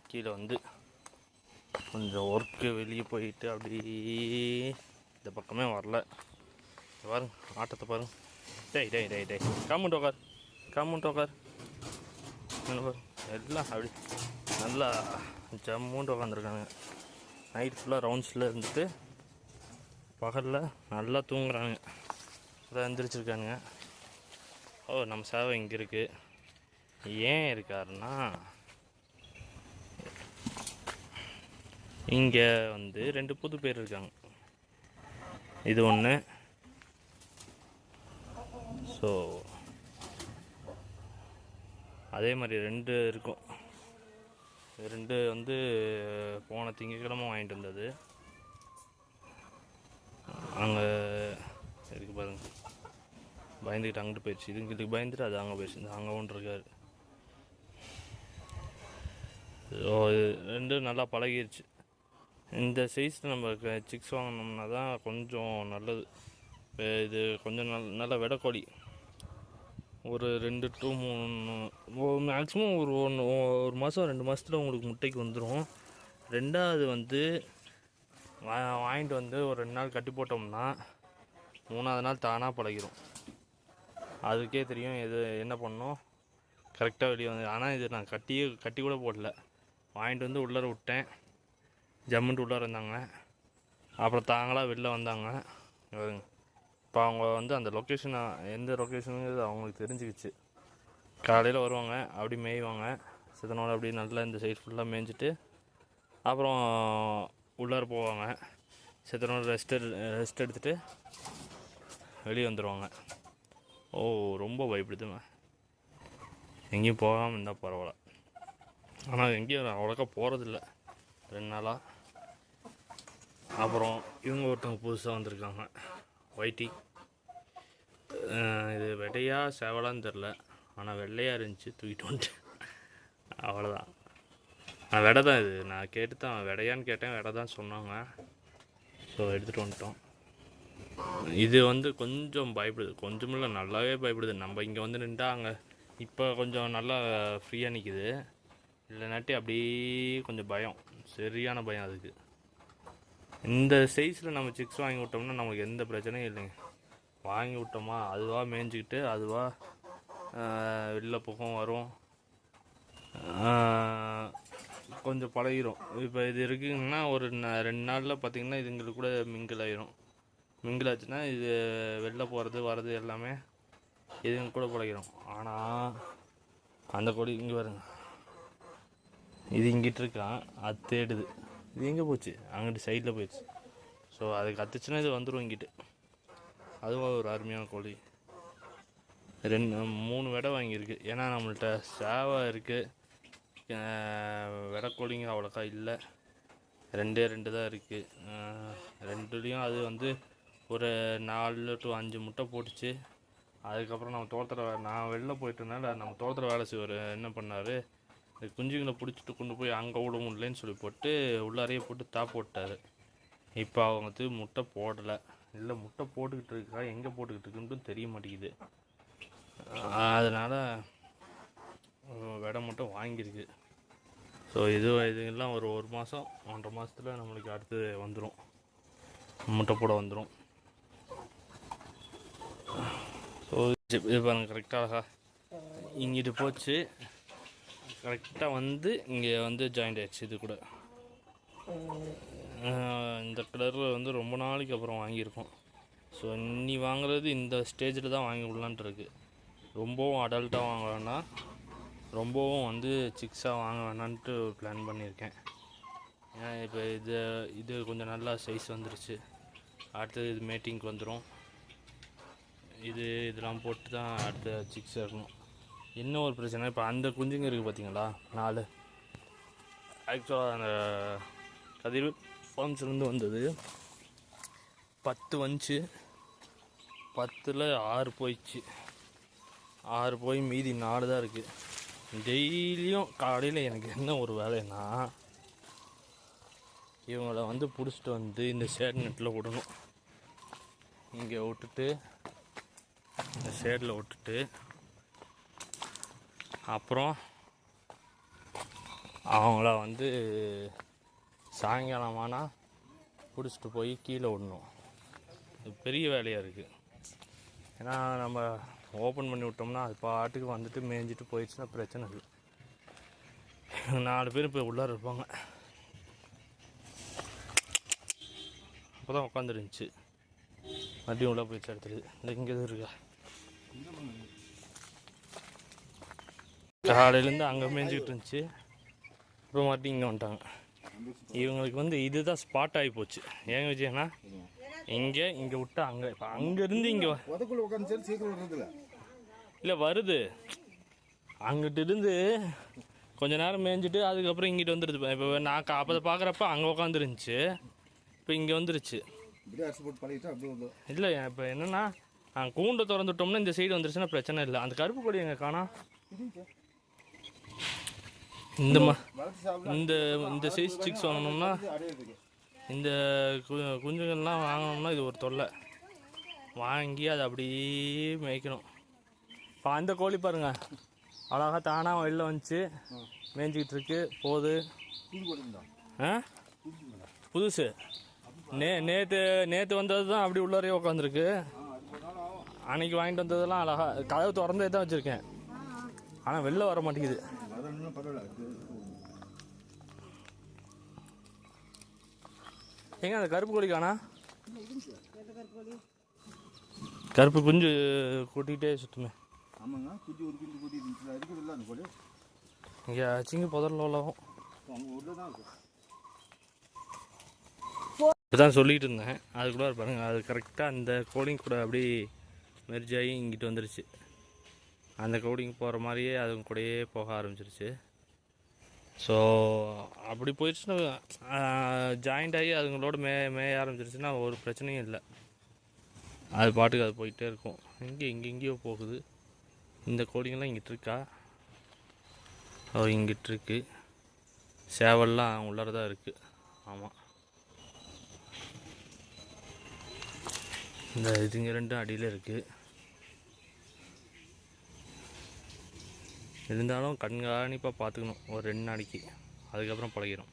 கீழே வந்து கொஞ்சம் ஒர்க்கு வெளியே போயிட்டு அப்படியே இந்த பக்கமே வரல. பாருங்க ஆட்டத்தை பாருங்க. டேய் டேய் டேய் டேய் கம்முன்ட்டு உட்கார், கம்முன்ட்டு உட்கார். எல்லாம் அப்படி நல்லா ஜம்முன்ட்டு உட்காந்துருக்காங்க. நைட் ஃபுல்லாக ரவுண்ட்ஸில் இருந்துட்டு பகலில் நல்லா தூங்குறாங்க. அதான் எழுந்திரிச்சிருக்கானுங்க. ஓ நம்ம சேவை இங்கே இருக்குது. ஏன் இருக்காருன்னா இங்கே வந்து 2 புது பேர் இருக்காங்க. இது ஒன்று. ஸோ அதே மாதிரி 2 இருக்கும். 2 வந்து போன திங்கக்கிழமை வாங்கிட்டு வந்தது. அங்கே இருக்கு பாருங்க, பயந்துக்கிட்டு அங்கிட்டு போயிடுச்சு. இதுங்களுக்கு பயந்துட்டு அது அங்கே போயிடுச்சு. அங்கே ஒன்று இருக்காரு. ஸோ 2 நல்லா பழகிடுச்சு. இந்த சைஸில் நம்ம சிக்ஸ் வாங்கினோம்னா தான் கொஞ்சம் நல்லது. இது கொஞ்சம் நல்ல விடக்கோழி. ஒரு 2 to 3 மேக்ஸிமம் ஒரு மாதம் 2 மாதத்தில் உங்களுக்கு முட்டைக்கு வந்துடும். 2வது வந்து வாங்கிட்டு வந்து ஒரு 2 நாள் கட்டி போட்டோம்னா 3வது நாள் தானாக பழகிடும். அதுக்கே தெரியும் இது என்ன பண்ணணும், கரெக்டாக வெளியே வந்து. ஆனால் இது நான் கட்டி கூட போடல. வாங்கிட்டு வந்து உள்ளார விட்டேன். ஜம்முன்ட்டு உள்ளார இருந்தாங்க. அப்புறம் தாங்களாக வெளில வந்தாங்க. இப்போ அவங்க வந்து அந்த லொக்கேஷன் எந்த லொக்கேஷனுங்கிறது அவங்களுக்கு தெரிஞ்சுக்கிச்சு. காலையில் வருவாங்க, அப்படி மேய்வாங்க. சித்தனோட அப்படி நல்லா இந்த சைடு ஃபுல்லாக மேய்ஞ்சிட்டு அப்புறம் உள்ளார போவாங்க. சித்தனோட ரெஸ்ட் எடுத்துகிட்டு வெளியே வந்துடுவாங்க. ஓ ரொம்ப பயப்படுதுங்க. எங்கேயும் போகாமல் இருந்தால் பரவாயில்ல. ஆனால் எங்கேயும் அவ்வளோக்கா போகிறதில்ல 2 நாளாக. அப்புறம் இவங்க ஒருத்தவங்க புதுசாக வந்திருக்காங்க, ஒயிட்டி. இது வெட்டையா சேவலான்னு தெரில, ஆனால் வெள்ளையாக இருந்துச்சு, தூக்கிட்டு வந்துட்டு. அவ்வளோதான். வெடை தான் இது. நான் கேட்டு தான் வெடையான்னு கேட்டேன், வெடை தான் சொன்னாங்க. ஸோ எடுத்துகிட்டு வந்துட்டோம். இது வந்து கொஞ்சம் பயப்படுது, கொஞ்சம் இல்லை நல்லாவே பயப்படுது. நம்ம இங்கே வந்து நின்றா அங்கே இப்போ கொஞ்சம் நல்லா ஃப்ரீயாக நிற்கிது. இல்லைனாட்டி அப்படியே கொஞ்சம் பயம், சரியான பயம் அதுக்கு. இந்த சைஸில் நம்ம சிக்ஸ் வாங்கி விட்டோம்னா நமக்கு எந்த பிரச்சனையும் இல்லைங்க. வாங்கி விட்டோமா அதுவாக மேய்ஞ்சிக்கிட்டு அதுவாக வெளில பக்கம் வரும், கொஞ்சம் பழகிடும். இப்போ இது இருக்குங்கன்னா ஒரு 2 நாளில் பார்த்திங்கன்னா இதுங்களுக்கு கூட மிங்கிள் ஆயிரும். மிங்கிள் ஆச்சுன்னா இது வெளில போகிறது வர்றது எல்லாமே இதுங்க கூட பழகிடும். ஆனால் அந்த கொடி இங்கே வருங்க, இது இங்கிட்டு இருக்கான், அது தேடுது. இது எங்கே போச்சு, அங்கிட்டு சைடில் போயிடுச்சு. ஸோ அது கற்றுச்சுன்னா இது வந்துடும் இங்கிட்டு. அதுவும் ஒரு அருமையான கோழி. 3 வெடை வாங்கியிருக்கு. ஏன்னா நம்மள்கிட்ட சேவை இருக்குது, வெடைக்கோழிங்க அவ்வளோக்கா இல்லை. 2 தான் இருக்குது. 2லேயும் அது வந்து ஒரு 4 to 5 முட்டை போட்டுச்சு. அதுக்கப்புறம் நம்ம தோட்டத்தில் நான் வெளில போயிட்டனால நம்ம தோட்டத்தில் வேலை செய்வார் என்ன பண்ணார், இந்த குஞ்சுங்களை பிடிச்சிட்டு கொண்டு போய் அங்கே விட முடியலன்னு சொல்லி போட்டு உள்ளாரையே போட்டு போட்டார். இப்போ அவங்க முட்டை போடலை. இல்லை முட்டை போட்டுக்கிட்டு இருக்கா, எங்கே போட்டுக்கிட்டு இருக்குன்னு தெரிய மாட்டேங்குது. அதனால் வெடை மட்டும் வாங்கியிருக்கு. ஸோ இதுங்கெல்லாம் ஒரு மாதம் 1.5 மாதத்தில் நம்மளுக்கு அடுத்து வந்துடும், முட்டை போட வந்துடும். ஸோ இது பாருங்கள் கரெக்டாக இங்கிட்டு போச்சு, கரெக்டாக வந்து இங்கே வந்து ஜாயிண்ட் ஆகிடுச்சு. இது கூட இந்த கலரில் வந்து ரொம்ப நாளைக்கு அப்புறம் வாங்கியிருக்கோம். ஸோ இன்னி வாங்குறது இந்த ஸ்டேஜில் தான் வாங்கி விடலான்ட்டு இருக்குது. ரொம்பவும் அடல்ட்டாக வாங்க வேணாம், ரொம்பவும் வந்து சிக்ஸாக வாங்க வேணான்ட்டு பிளான் பண்ணியிருக்கேன். ஏன்னா இப்போ இது கொஞ்சம் நல்லா சைஸ் வந்துருச்சு. அடுத்தது இது மேட்டிங்க்கு வந்துடும். இதெல்லாம் போட்டு தான் அடுத்த சிக்ஸ் இருக்கணும். என்ன ஒரு பிரச்சனை, இப்போ அந்த குஞ்சுங்க இருக்குது பார்த்தீங்களா 4, ஆக்சுவலாக அந்த கதிர் ஃபார்ம்ஸ்லேருந்து வந்தது 10 வந்துச்சு. 10ல் 6 போயிடுச்சு. 6 போய் மீதி 4 தான் இருக்குது. டெய்லியும் காலையில் எனக்கு என்ன ஒரு வேலைன்னா, இவங்கள வந்து பிடிச்சிட்டு வந்து இந்த ஷேட் நெட்டில் விடணும். இங்கே விட்டுட்டு இந்த ஷேடில் விட்டுட்டு அப்புறம் அவங்கள வந்து சாயங்காலம் ஆனால் பிடிச்சிட்டு போய் கீழே விடணும். இது பெரிய வேலையாக இருக்குது. ஏன்னா நம்ம ஓப்பன் பண்ணி விட்டோம்னா அது பாட்டுக்கு வந்துட்டு மேய்ஞ்சிட்டு போயிடுச்சுன்னா பிரச்சனை இல்லை. 4 பேர் இப்போ உள்ளார இருப்பாங்க. அப்போ தான் உட்காந்துருந்துச்சு. மறுபடியும் உள்ளே போயிடுச்சு எடுத்துருது. இல்லை இங்கே எதுவும் இருக்கா? காலையிலேருந்து அங்கே மேய்ஞ்சிக்கிட்டு இருந்துச்சு. இப்போ மறுபடியும் இங்கே வந்துட்டாங்க. இவங்களுக்கு வந்து இதுதான் ஸ்பாட் ஆகி போச்சு. ஏங்க விஜயண்ணா, இங்கே விட்டா அங்கே, இப்போ அங்கேருந்து இங்கே இல்லை வருது. அங்கிட்டு இருந்து கொஞ்ச நேரம் மேய்ஞ்சிட்டு அதுக்கப்புறம் இங்கிட்டு வந்துடுது. இப்போ நான் அப்போ பார்க்குறப்ப அங்கே உட்காந்துருந்துச்சு. இப்போ இங்கே வந்துருச்சு. இல்லை இப்போ என்னென்னா கூண்டை திறந்துட்டோம்னா இந்த சைடு வந்துருச்சுன்னா பிரச்சனை இல்லை. அந்த கருப்பு கொடி எங்கே காணா? இந்த சைஸ் சிக்ஸ் வாங்கணும்னா, இந்த குஞ்சுகள்லாம் வாங்கினோம்னா இது ஒரு தொல்லை. வாங்கி அதை அப்படியே மேய்க்கணும். இப்போ அந்த கோழி பாருங்கள், அழகாக தானாக வெளில வந்துச்சு, மேய்ஞ்சிக்கிட்டு இருக்கு போகுது. புதுசு நேற்று வந்தது தான் அப்படி உள்ளாரே உட்காந்துருக்கு. அன்னைக்கு வாங்கிட்டு வந்ததெல்லாம் அழகாக கதவு திறந்தே தான் வச்சுருக்கேன். ஆனால் வெளில வர மாட்டேங்குது. எங்க அந்த கருப்பு கோழி காணா? கருப்பு குஞ்சு கூட்டிகிட்டே சுற்றுமே. இங்கே சிங்க புதரில் உள்ளவும் இப்போதான் சொல்லிகிட்டு இருந்தேன். அது கூட பாருங்க, அது கரெக்டாக அந்த கோழிங்க கூட அப்படி மெர்ஜ் ஆகி இங்கிட்டு வந்துருச்சு. அந்த கோழிங்க போகிற மாதிரியே அது கூடயே போக ஆரம்பிச்சிருச்சு. ஸோ அப்படி போயிடுச்சுன்னா ஜாயிண்ட் ஆகி அதுங்களோட மேய ஆரம்பிச்சிருச்சுன்னா ஒரு பிரச்சனையும் இல்லை. அது பாட்டுக்கு அது போயிட்டே இருக்கும். இங்கேயோ போகுது. இந்த கோழிங்கெல்லாம் இங்கிட்டு இருக்கா? இங்கிட்டு இருக்கு. சேவல்லாம் உள்ளார தான் இருக்குது. ஆமாம், இந்த இதுங்க ரெண்டும் அடியில் இருக்குது. இருந்தாலும் கண்காணிப்பாக பார்த்துக்கணும் ஒரு 2 நாளைக்கு. அதுக்கப்புறம் பழகிடும்.